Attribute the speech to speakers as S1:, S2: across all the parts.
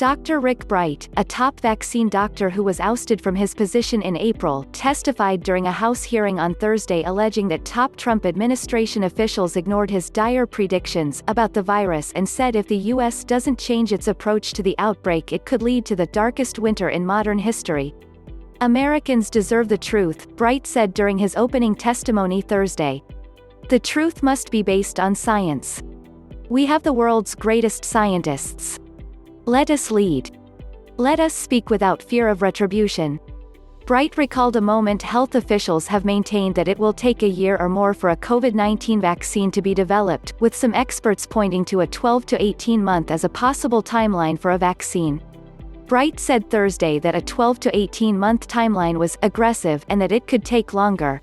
S1: Dr. Rick Bright, a top vaccine doctor who was ousted from his position in April, testified during a House hearing on Thursday alleging that top Trump administration officials ignored his dire predictions about the virus and said if the U.S. doesn't change its approach to the outbreak it could lead to the darkest winter in modern history. Americans deserve the truth, Bright said during his opening testimony Thursday. The truth must be based on science. We have the world's greatest scientists. Let us lead. Let us speak without fear of retribution. Bright recalled a moment health officials have maintained that it will take a year or more for a COVID-19 vaccine to be developed, with some experts pointing to a 12 to 18 month as a possible timeline for a vaccine. Bright said Thursday that a 12 to 18 month timeline was aggressive and that it could take longer.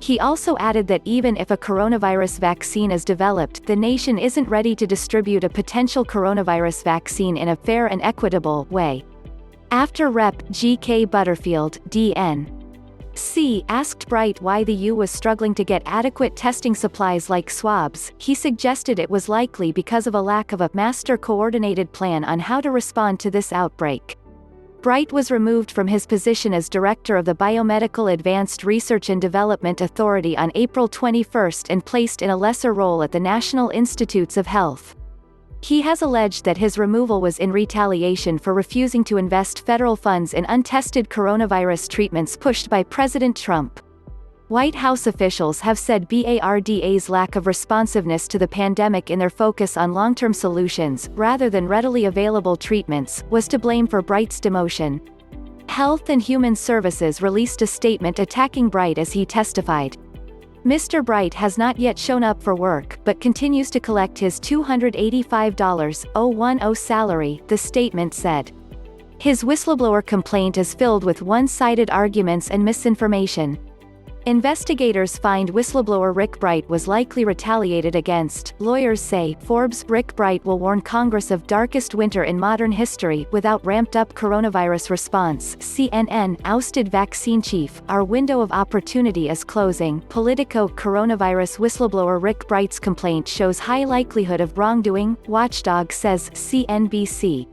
S1: He also added that even if a coronavirus vaccine is developed, the nation isn't ready to distribute a potential coronavirus vaccine in a fair and equitable way. After Rep. G.K. Butterfield, D.N.C., asked Bright why the U.S. was struggling to get adequate testing supplies like swabs, he suggested it was likely because of a lack of a master coordinated plan on how to respond to this outbreak. Bright was removed from his position as director of the Biomedical Advanced Research and Development Authority on April 21 and placed in a lesser role at the National Institutes of Health. He has alleged that his removal was in retaliation for refusing to invest federal funds in untested coronavirus treatments pushed by President Trump. White House officials have said BARDA's lack of responsiveness to the pandemic in their focus on long-term solutions, rather than readily available treatments, was to blame for Bright's demotion. Health and Human Services released a statement attacking Bright as he testified. Mr. Bright has not yet shown up for work but continues to collect his $285.010 salary, the statement said. His whistleblower complaint is filled with one-sided arguments and misinformation. Investigators find whistleblower Rick Bright was likely retaliated against. Lawyers say Forbes Rick Bright will warn Congress of darkest winter in modern history without ramped-up coronavirus response. CNN, ousted vaccine chief, our window of opportunity is closing. Politico, coronavirus whistleblower Rick Bright's complaint shows high likelihood of wrongdoing, Watchdog says. CNBC.